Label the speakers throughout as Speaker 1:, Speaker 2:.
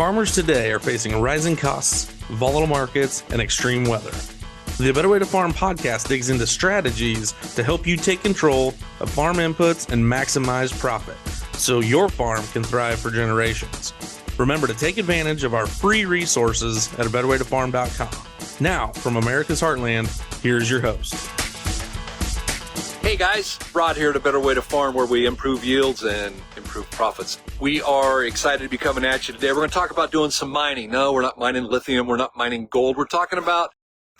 Speaker 1: Farmers today are facing rising costs, volatile markets, and extreme weather. The A Better Way to Farm podcast digs into strategies to help you take control of farm inputs and maximize profit so your farm can thrive for generations. Remember to take advantage of our free resources at abetterwaytofarm.com. Now, from America's Heartland, here's your host.
Speaker 2: Hey guys, Rod here at A Better Way to Farm, where we improve yields and improve profits. We are excited to be coming at you today. We're going to talk about doing some mining. No, we're not mining lithium. We're not mining gold. We're talking about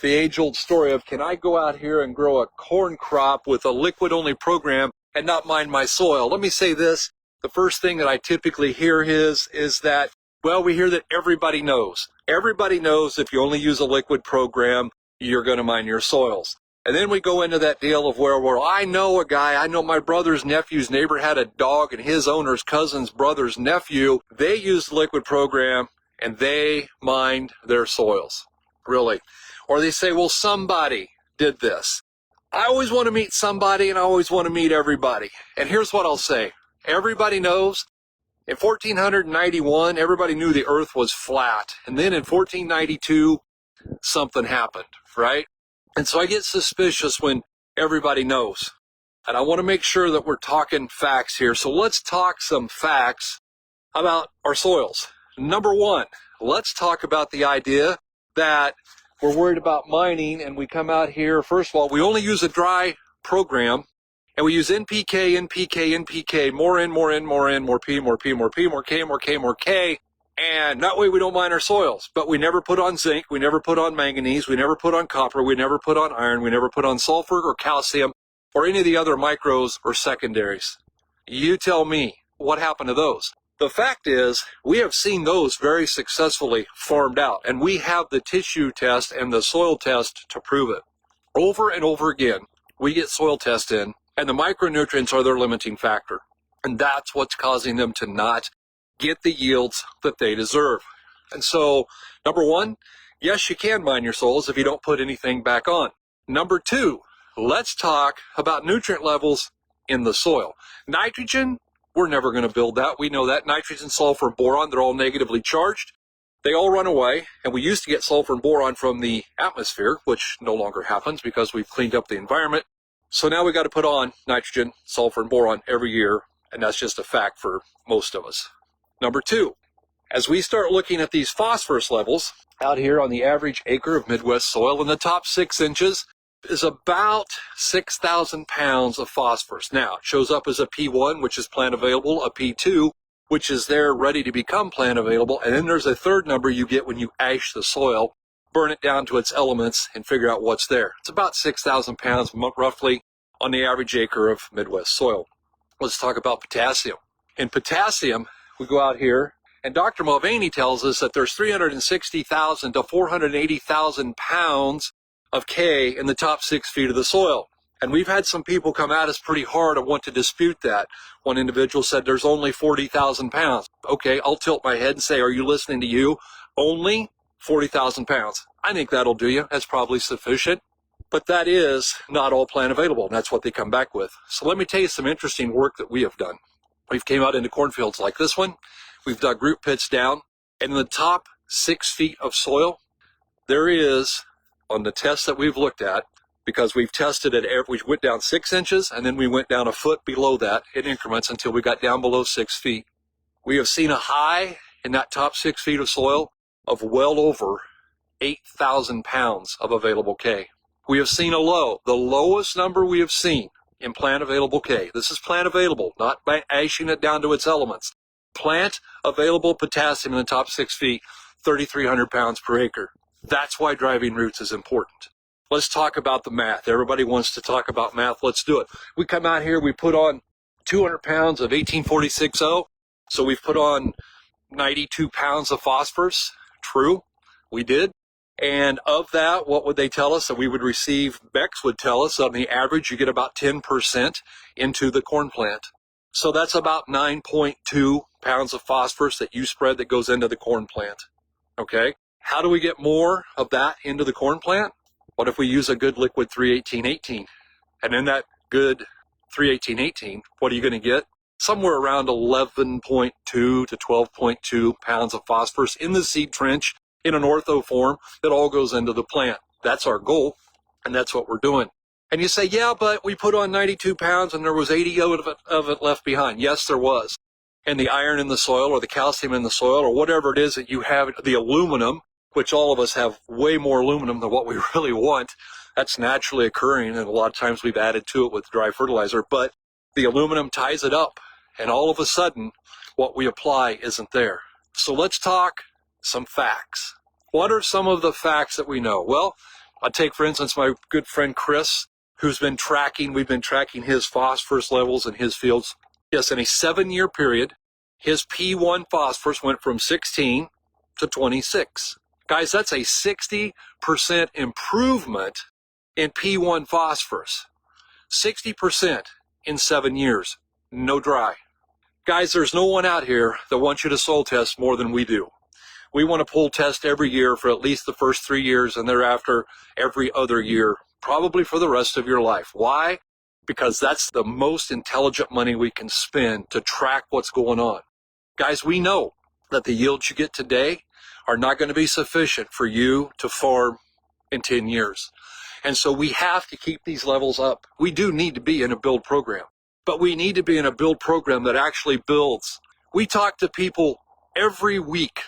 Speaker 2: the age-old story of, can I go out here and grow a corn crop with a liquid-only program and not mine my soil? Let me say this. The first thing that I typically hear is that, well, we hear that everybody knows. Everybody knows if you only use a liquid program, you're going to mine your soils. And then we go into that deal of where I know a guy, I know my brother's nephew's neighbor had a dog, and his owner's cousin's brother's nephew, they used the liquid program and they mined their soils. Really. Or they say, well, somebody did this. I always want to meet somebody, and I always want to meet everybody. And here's what I'll say. Everybody knows in 1491, everybody knew the earth was flat. And then in 1492, something happened, right? And so I get suspicious when everybody knows. And I want to make sure that we're talking facts here. So let's talk some facts about our soils. Number one, let's talk about the idea that we're worried about mining, and we come out here. First of all, we only use a dry program, and we use NPK, more N, more N, more N, more P, more P, more P, more K, more K, more K. And that way we don't mine our soils. But we never put on zinc, we never put on manganese, we never put on copper, we never put on iron, we never put on sulfur or calcium or any of the other micros or secondaries. You tell me, what happened to those? The fact is, we have seen those very successfully farmed out, and we have the tissue test and the soil test to prove it. Over and over again, we get soil tests in, and the micronutrients are their limiting factor. And that's what's causing them to not get the yields that they deserve. And so, number one, yes, you can mine your soils if you don't put anything back on. Number two, let's talk about nutrient levels in the soil. Nitrogen, we're never going to build that. We know that. Nitrogen, sulfur, and boron, they're all negatively charged. They all run away, and we used to get sulfur and boron from the atmosphere, which no longer happens because we've cleaned up the environment. So now we got to put on nitrogen, sulfur, and boron every year, and that's just a fact for most of us. Number two, as we start looking at these phosphorus levels out here on the average acre of Midwest soil, in the top 6 inches is about 6,000 pounds of phosphorus. Now, it shows up as a P1, which is plant available, a P2, which is there ready to become plant available, and then there's a third number you get when you ash the soil, burn it down to its elements, and figure out what's there. It's about 6,000 pounds roughly on the average acre of Midwest soil. Let's talk about potassium. In potassium, we go out here, and Dr. Mulvaney tells us that there's 360,000 to 480,000 pounds of K in the top 6 feet of the soil. And we've had some people come at us pretty hard and want to dispute that. One individual said there's only 40,000 pounds. Okay, I'll tilt my head and say, are you listening to you? Only 40,000 pounds. I think that'll do you. That's probably sufficient. But that is not all plant available, and that's what they come back with. So let me tell you some interesting work that we have done. We've came out into cornfields like this one. We've dug root pits down. And in the top 6 feet of soil, there is, on the tests that we've looked at, because we've tested it, we went down 6 inches, and then we went down a foot below that in increments until we got down below 6 feet. We have seen a high in that top 6 feet of soil of well over 8,000 pounds of available K. We have seen a low, the lowest number we have seen in plant available K. This is plant available, not by ashing it down to its elements. Plant available potassium in the top 6 feet, 3,300 pounds per acre. That's why driving roots is important. Let's talk about the math. Everybody wants to talk about math. Let's do it. We come out here, we put on 200 pounds of 1846O. So we've put on 92 pounds of phosphorus. True, we did. And of that, what would they tell us that we would receive? Bex would tell us on the average, you get about 10% into the corn plant. So that's about 9.2 pounds of phosphorus that you spread that goes into the corn plant. Okay. How do we get more of that into the corn plant? What if we use a good liquid 318-18? And in that good 318-18, what are you going to get? somewhere around 11.2 to 12.2 pounds of phosphorus in the seed trench in an ortho form that all goes into the plant. That's our goal, and that's what we're doing. And you say, yeah, but we put on 92 pounds and there was 80 of it left behind. Yes, there was. And the iron in the soil or the calcium in the soil or whatever it is that you have, the aluminum, which all of us have way more aluminum than what we really want. That's naturally occurring, and a lot of times we've added to it with dry fertilizer, but the aluminum ties it up, and all of a sudden, what we apply isn't there. So let's talk some facts. What are some of the facts that we know? Well, I'll take, for instance, my good friend Chris, we've been tracking his phosphorus levels in his fields. Yes, in a 7-year period, his P1 phosphorus went from 16 to 26. Guys, that's a 60% improvement in P1 phosphorus. 60% in 7 years. No dry. Guys, there's no one out here that wants you to soil test more than we do. We want to pull test every year for at least the first 3 years and thereafter every other year, probably for the rest of your life. Why? Because that's the most intelligent money we can spend to track what's going on. Guys, we know that the yields you get today are not going to be sufficient for you to farm in 10 years. And so we have to keep these levels up. We do need to be in a build program, but we need to be in a build program that actually builds. We talk to people every week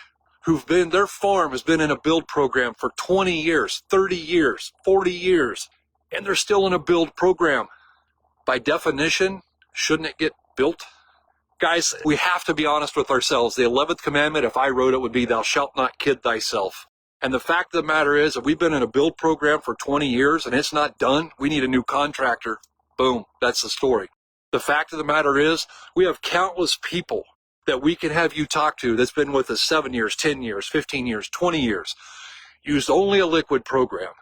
Speaker 2: their farm has been in a build program for 20 years, 30 years, 40 years, and they're still in a build program. By definition, shouldn't it get built? Guys, we have to be honest with ourselves. The 11th commandment, if I wrote it, would be, thou shalt not kid thyself. And the fact of the matter is, if we've been in a build program for 20 years and it's not done, we need a new contractor. Boom, that's the story. The fact of the matter is, we have countless people that we can have you talk to that's been with us 7 years, 10 years, 15 years, 20 years, used only a liquid program,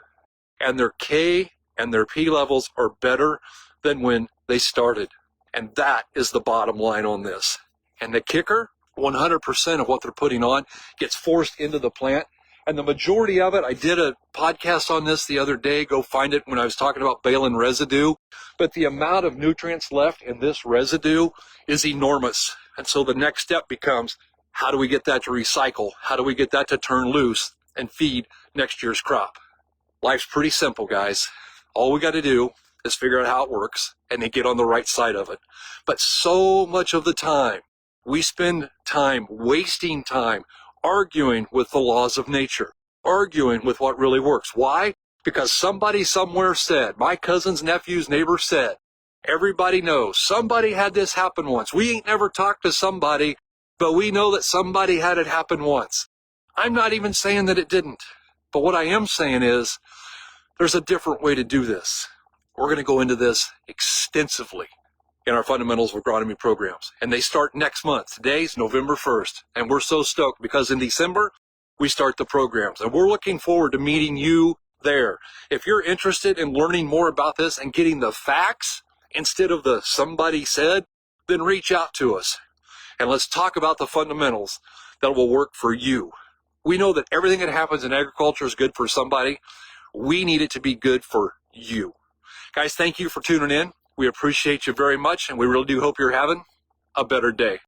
Speaker 2: and their K and their P levels are better than when they started. And that is the bottom line on this. And the kicker, 100% of what they're putting on gets forced into the plant. And the majority of it, I did a podcast on this the other day, go find it when I was talking about baleen residue. But the amount of nutrients left in this residue is enormous. And so the next step becomes, how do we get that to recycle? How do we get that to turn loose and feed next year's crop? Life's pretty simple, guys. All we got to do is figure out how it works and then get on the right side of it. But so much of the time, we spend time wasting time arguing with the laws of nature, arguing with what really works. Why? Because somebody somewhere said, my cousin's nephew's neighbor said, everybody knows somebody had this happen once. We ain't never talked to somebody, but we know that somebody had it happen once. I'm not even saying that it didn't. But what I am saying is there's a different way to do this. We're going to go into this extensively in our fundamentals of agronomy programs. And they start next month. Today's November 1st. And we're so stoked because in December, we start the programs. And we're looking forward to meeting you there. If you're interested in learning more about this and getting the facts instead of the somebody said, then reach out to us. And let's talk about the fundamentals that will work for you. We know that everything that happens in agriculture is good for somebody. We need it to be good for you. Guys, thank you for tuning in. We appreciate you very much, and we really do hope you're having a better day.